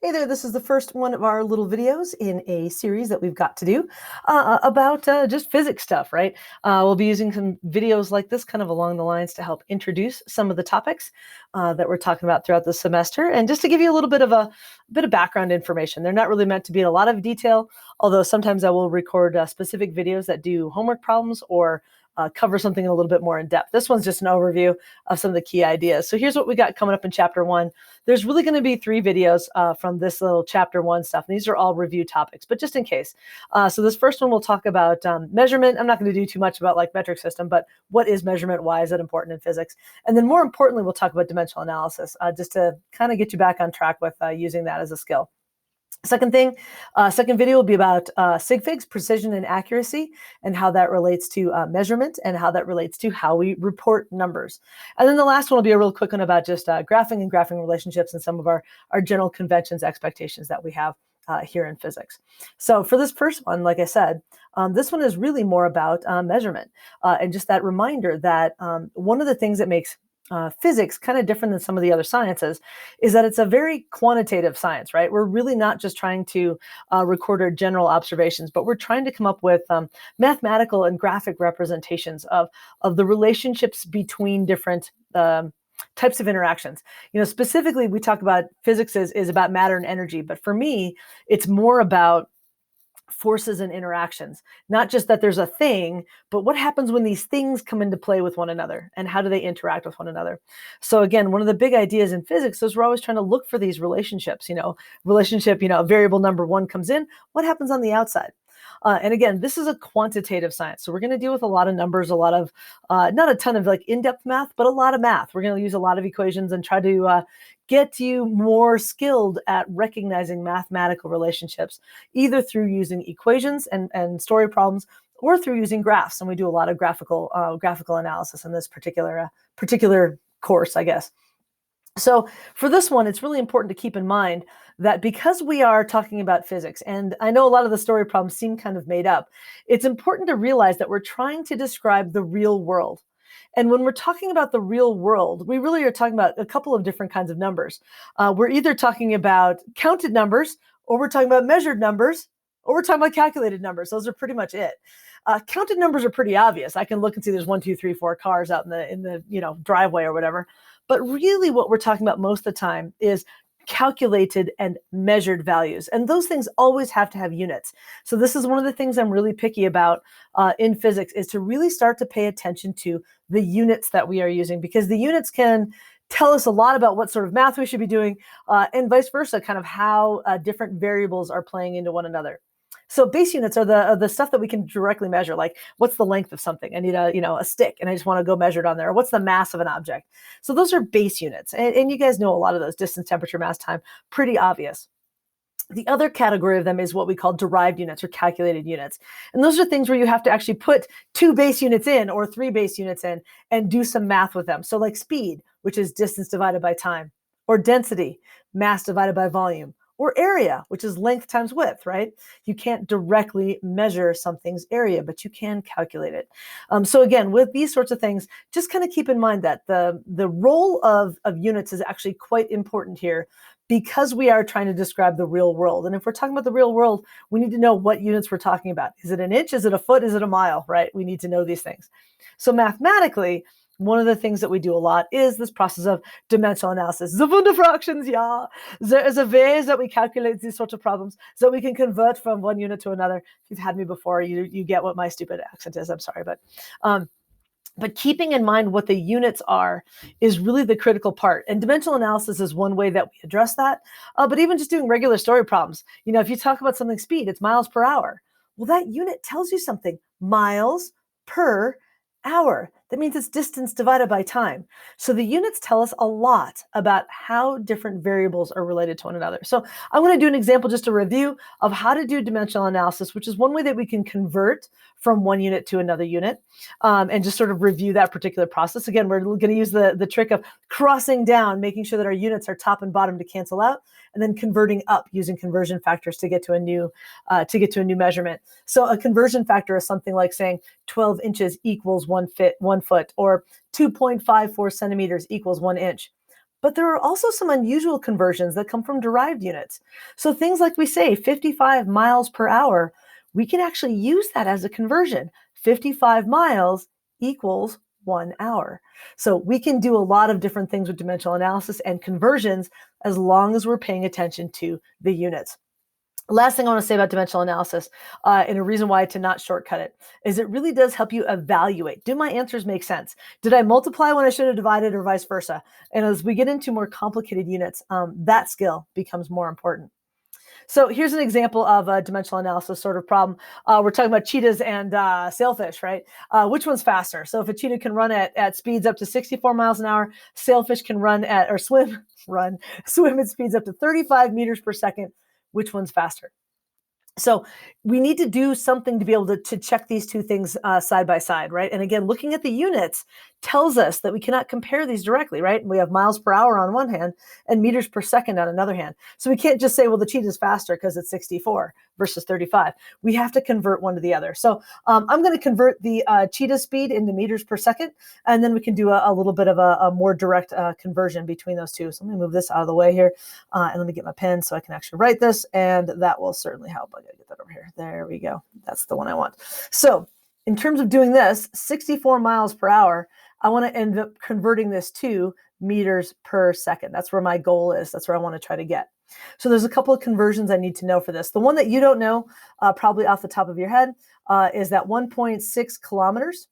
Hey there, this is the first one of our little videos in a series that we've got to do about just physics stuff, right? We'll be using some videos like this kind of along the lines to help introduce some of the topics that we're talking about throughout the semester, and just to give you a little bit of background information. They're not really meant to be in a lot of detail, although sometimes I will record specific videos that do homework problems or cover something a little bit more in depth. This one's just an overview of some of the key ideas. So here's what we got coming up in chapter 1. There's really going to be 3 videos from this little chapter 1 stuff. And these are all review topics, but just in case. So this first one, we'll talk about measurement. I'm not going to do too much about like metric system, but what is measurement? Why is it important in physics? And then more importantly, we'll talk about dimensional analysis, just to kind of get you back on track with using that as a skill. Second video will be about sig figs, precision and accuracy, and how that relates to measurement and how that relates to how we report numbers. And then the last one will be a real quick one about just graphing and graphing relationships and some of our general conventions, expectations that we have here in physics. So for this first one, like I said, this one is really more about measurement and just that reminder that one of the things that makes physics kind of different than some of the other sciences is that it's a very quantitative science, right? We're really not just trying to record our general observations, but we're trying to come up with mathematical and graphic representations of the relationships between different types of interactions. Specifically, we talk about physics is about matter and energy, but for me, it's more about forces and interactions, not just that there's a thing, but what happens when these things come into play with one another and how do they interact with one another. So again, one of the big ideas in physics is we're always trying to look for these relationships. Variable number 1 comes in, what happens on the outside? And again, this is a quantitative science. So we're going to deal with a lot of numbers, a lot of, not a ton of like in-depth math, but a lot of math. We're going to use a lot of equations and try to get you more skilled at recognizing mathematical relationships, either through using equations and story problems or through using graphs. And we do a lot of graphical analysis in this particular course, I guess. So for this one, it's really important to keep in mind that because we are talking about physics, and I know a lot of the story problems seem kind of made up, it's important to realize that we're trying to describe the real world. And when we're talking about the real world, we really are talking about a couple of different kinds of numbers. We're either talking about counted numbers, or we're talking about measured numbers, or we're talking about calculated numbers. Those are pretty much it. Counted numbers are pretty obvious. I can look and see there's 1, 2, 3, 4 cars out in the driveway or whatever. But really what we're talking about most of the time is calculated and measured values. And those things always have to have units. So this is one of the things I'm really picky about in physics, is to really start to pay attention to the units that we are using, because the units can tell us a lot about what sort of math we should be doing, and vice versa, kind of how different variables are playing into one another. So base units are the stuff that we can directly measure, like what's the length of something? I need a stick and I just want to go measure it on there. Or what's the mass of an object? So those are base units. And you guys know a lot of those: distance, temperature, mass, time, pretty obvious. The other category of them is what we call derived units or calculated units. And those are things where you have to actually put 2 base units in or 3 base units in and do some math with them. So like speed, which is distance divided by time, or density, mass divided by volume, or area, which is length times width, right? You can't directly measure something's area, but you can calculate it. So again, with these sorts of things, just kind of keep in mind that the role of units is actually quite important here, because we are trying to describe the real world. And if we're talking about the real world, we need to know what units we're talking about. Is it an inch? Is it a foot? Is it a mile, right? We need to know these things. So mathematically, one of the things that we do a lot is this process of dimensional analysis. The Wunderfractions, yeah. There is a ways that we calculate these sorts of problems so we can convert from one unit to another. If you've had me before, you get what my stupid accent is. I'm sorry, but keeping in mind what the units are is really the critical part. And dimensional analysis is one way that we address that. But even just doing regular story problems, if you talk about something speed, it's miles per hour. Well, that unit tells you something: miles per hour. That means it's distance divided by time. So the units tell us a lot about how different variables are related to one another. So I'm going to do an example, just a review of how to do dimensional analysis, which is one way that we can convert from one unit to another unit, and just sort of review that particular process. Again, we're going to use the trick of crossing down, making sure that our units are top and bottom to cancel out, and then converting up using conversion factors to get to a new measurement. So a conversion factor is something like saying 12 inches equals 1 foot, or 2.54 centimeters equals 1 inch. But there are also some unusual conversions that come from derived units. So things like we say 55 miles per hour, we can actually use that as a conversion. 55 miles equals 1 hour. So we can do a lot of different things with dimensional analysis and conversions as long as we're paying attention to the units. Last thing I want to say about dimensional analysis, and a reason why to not shortcut it, is it really does help you evaluate. Do my answers make sense? Did I multiply when I should have divided, or vice versa? And as we get into more complicated units, that skill becomes more important. So here's an example of a dimensional analysis sort of problem. We're talking about cheetahs and sailfish, right? Which one's faster? So if a cheetah can run at speeds up to 64 miles an hour, sailfish can run at, or swim at speeds up to 35 meters per second. Which one's faster? So we need to do something to be able to check these two things side by side, right? And again, looking at the units tells us that we cannot compare these directly, right? We have miles per hour on one hand and meters per second on another hand. So we can't just say, well, the cheetah is faster because it's 64 versus 35. We have to convert one to the other. So I'm going to convert the cheetah speed into meters per second, and then we can do a little bit of a more direct conversion between those two. So let me move this out of the way here, and let me get my pen so I can actually write this, and that will certainly help. I got to get that over here. There we go. That's the one I want. So in terms of doing this, 64 miles per hour, I want to end up converting this to meters per second. That's where my goal is. That's where I want to try to get. So there's a couple of conversions I need to know for this. The one that you don't know, probably off the top of your head, is that 1.6 kilometers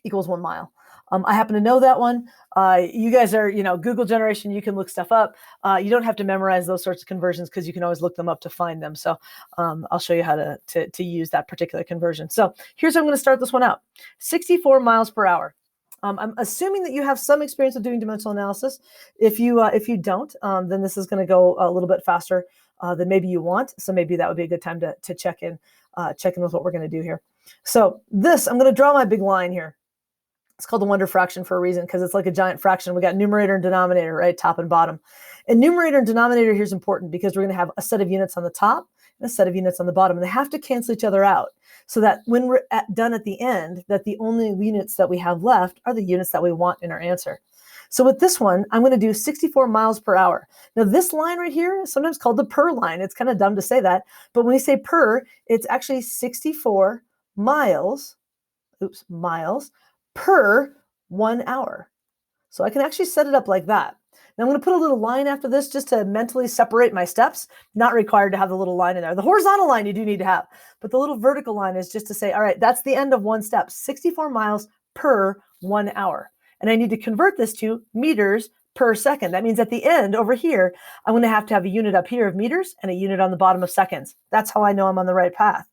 equals 1 mile. I happen to know that one. You guys are, Google generation. You can look stuff up. You don't have to memorize those sorts of conversions because you can always look them up to find them. So I'll show you how to use that particular conversion. So here's how I'm going to start this one out. 64 miles per hour. I'm assuming that you have some experience with doing dimensional analysis. If you don't, then this is going to go a little bit faster than maybe you want. So maybe that would be a good time to check in with what we're going to do here. So this, I'm going to draw my big line here. It's called the wonder fraction for a reason, because it's like a giant fraction. We got numerator and denominator, right? Top and bottom. And numerator and denominator here is important because we're going to have a set of units on the top and a set of units on the bottom. And they have to cancel each other out so that when we're done at the end, that the only units that we have left are the units that we want in our answer. So with this one, I'm going to do 64 miles per hour. Now this line right here is sometimes called the per line. It's kind of dumb to say that, but when we say per, it's actually 64 miles per 1 hour. So I can actually set it up like that. Now I'm going to put a little line after this just to mentally separate my steps. Not required to have the little line in there. The horizontal line you do need to have, but the little vertical line is just to say, all right, that's the end of one step, 64 miles per 1 hour. And I need to convert this to meters per second. That means at the end over here, I'm going to have a unit up here of meters and a unit on the bottom of seconds. That's how I know I'm on the right path.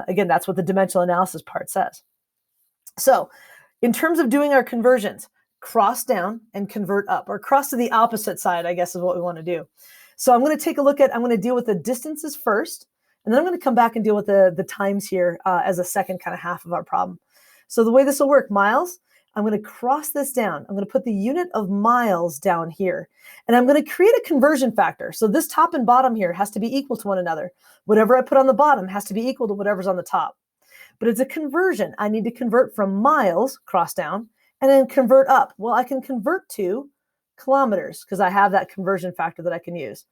Again, that's what the dimensional analysis part says. So in terms of doing our conversions, cross down and convert up, or cross to the opposite side, I guess is what we want to do. So I'm going to take a look at, I'm going to deal with the distances first, and then I'm going to come back and deal with the times here as a second kind of half of our problem. So the way this will work, miles, I'm going to cross this down. I'm going to put the unit of miles down here, and I'm going to create a conversion factor. So this top and bottom here has to be equal to one another. Whatever I put on the bottom has to be equal to whatever's on the top. But it's a conversion. I need to convert from miles, cross down, and then convert up. Well, I can convert to kilometers because I have that conversion factor that I can use.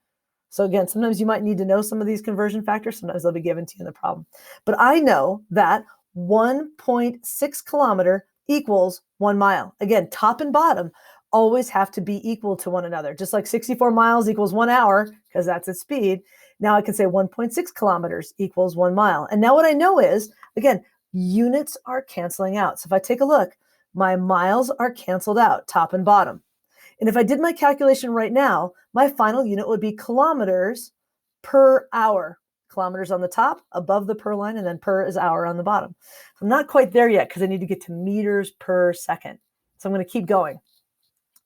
So again, sometimes you might need to know some of these conversion factors. Sometimes they'll be given to you in the problem. But I know that 1.6 kilometer equals 1 mile. Again, top and bottom always have to be equal to one another. Just like 64 miles equals 1 hour, because that's its speed. Now I can say 1.6 kilometers equals 1 mile. And now what I know is, again, units are canceling out. So if I take a look, my miles are canceled out, top and bottom. And if I did my calculation right now, my final unit would be kilometers per hour. Kilometers on the top, above the per line, and then per is hour on the bottom. I'm not quite there yet because I need to get to meters per second. So I'm going to keep going.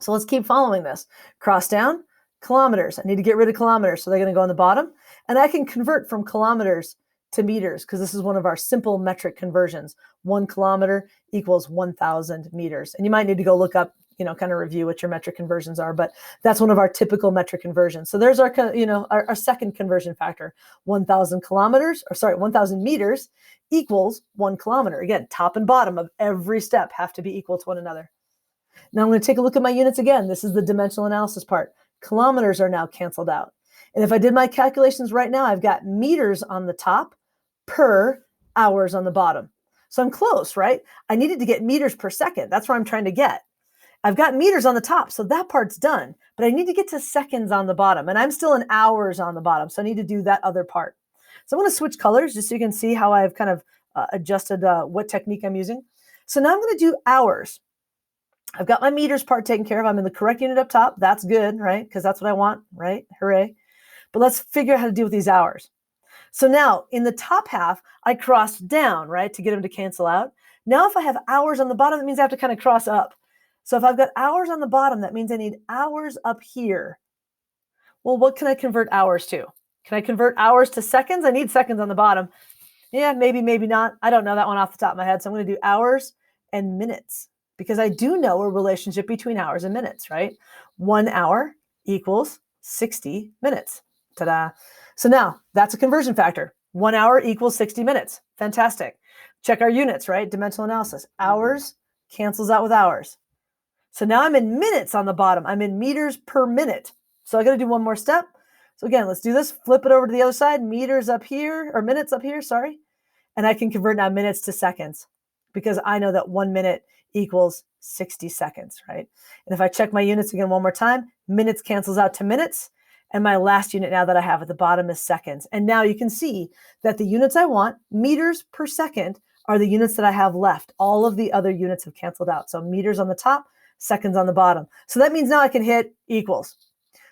So let's keep following this. Cross down, kilometers. I need to get rid of kilometers, so they're going to go on the bottom. And I can convert from kilometers to meters because this is one of our simple metric conversions. 1 kilometer equals 1,000 meters. And you might need to go look up, kind of review what your metric conversions are, but that's one of our typical metric conversions. So there's our second conversion factor. 1,000 meters equals 1 kilometer. Again, top and bottom of every step have to be equal to one another. Now I'm going to take a look at my units again. This is the dimensional analysis part. Kilometers are now canceled out. And if I did my calculations right now, I've got meters on the top per hours on the bottom. So I'm close, right? I needed to get meters per second. That's where I'm trying to get. I've got meters on the top, so that part's done. But I need to get to seconds on the bottom, and I'm still in hours on the bottom, so I need to do that other part. So I'm going to switch colors just so you can see how I've kind of adjusted what technique I'm using. So now I'm going to do hours. I've got my meters part taken care of. I'm in the correct unit up top. That's good, right? Because that's what I want, right? Hooray. But let's figure out how to deal with these hours. So now in the top half, I crossed down, right, to get them to cancel out. Now if I have hours on the bottom, that means I have to kind of cross up. So if I've got hours on the bottom, that means I need hours up here. Well, what can I convert hours to? Can I convert hours to seconds? I need seconds on the bottom. Yeah, maybe, maybe not. I don't know that one off the top of my head. So I'm going to do hours and minutes because I do know a relationship between hours and minutes, right? 1 hour equals 60 minutes. Ta-da. So now that's a conversion factor. 1 hour equals 60 minutes. Fantastic. Check our units, right? Dimensional analysis. Hours cancels out with hours. So now I'm in minutes on the bottom. I'm in meters per minute. So I got to do one more step. So again, let's do this. Flip it over to the other side. Meters up here, or minutes up here, sorry. And I can convert now minutes to seconds because I know that 1 minute equals 60 seconds, right? And if I check my units again one more time, minutes cancels out to minutes. And my last unit now that I have at the bottom is seconds. And now you can see that the units I want, meters per second, are the units that I have left. All of the other units have canceled out. So meters on the top, seconds on the bottom. So that means now I can hit equals.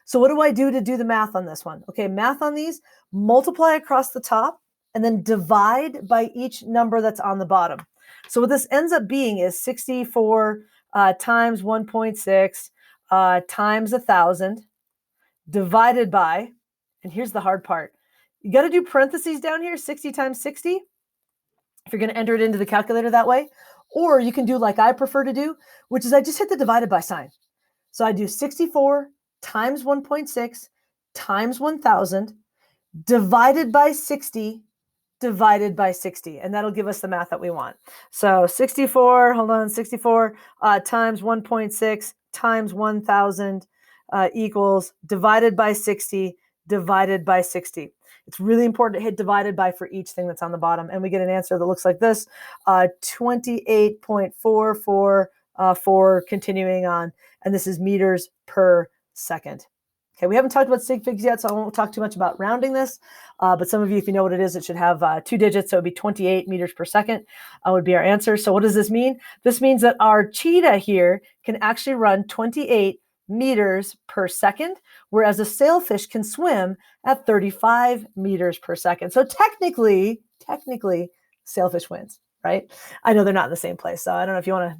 So what do I do to do the math on this one? Okay, math on these, multiply across the top and then divide by each number that's on the bottom. So what this ends up being is 64 times 1.6 times 1,000 divided by, and here's the hard part. You got to do parentheses down here, 60 times 60, if you're going to enter it into the calculator that way. Or you can do like I prefer to do, which is I just hit the divided by sign. So I do 64 times 1.6 times 1,000 divided by 60 divided by 60. And that'll give us the math that we want. So 64 times 1.6 times 1,000 equals divided by 60 divided by 60. It's really important to hit divided by for each thing that's on the bottom. And we get an answer that looks like this, 28.444 continuing on. And this is meters per second. Okay, we haven't talked about sig figs yet, so I won't talk too much about rounding this. But some of you, if you know what it is, it should have 2 digits. So it would be 28 meters per second would be our answer. So what does this mean? This means that our cheetah here can actually run 28 meters per second, whereas a sailfish can swim at 35 meters per second. So technically, sailfish wins, right? I know they're not in the same place, so I don't know if you want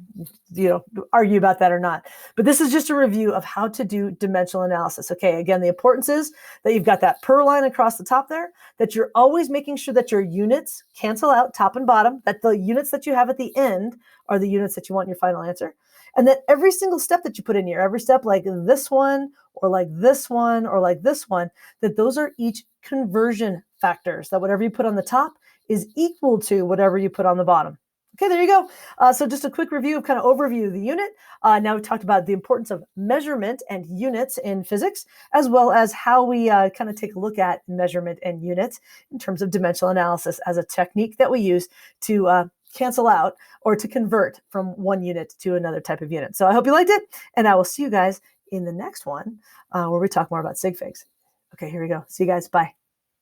to, argue about that or not. But this is just a review of how to do dimensional analysis. Okay, again, the importance is that you've got that per line across the top there, that you're always making sure that your units cancel out top and bottom, that the units that you have at the end are the units that you want in your final answer. And that every single step that you put in here, every step like this one, or like this one, or like this one, that those are each conversion factors, that whatever you put on the top is equal to whatever you put on the bottom. Okay, there you go. So just a quick review of kind of overview of the unit. Now we talked about the importance of measurement and units in physics, as well as how we kind of take a look at measurement and units in terms of dimensional analysis as a technique that we use to cancel out or to convert from one unit to another type of unit. So I hope you liked it, and I will see you guys in the next one where we talk more about sig figs. Okay, here we go. See you guys. Bye.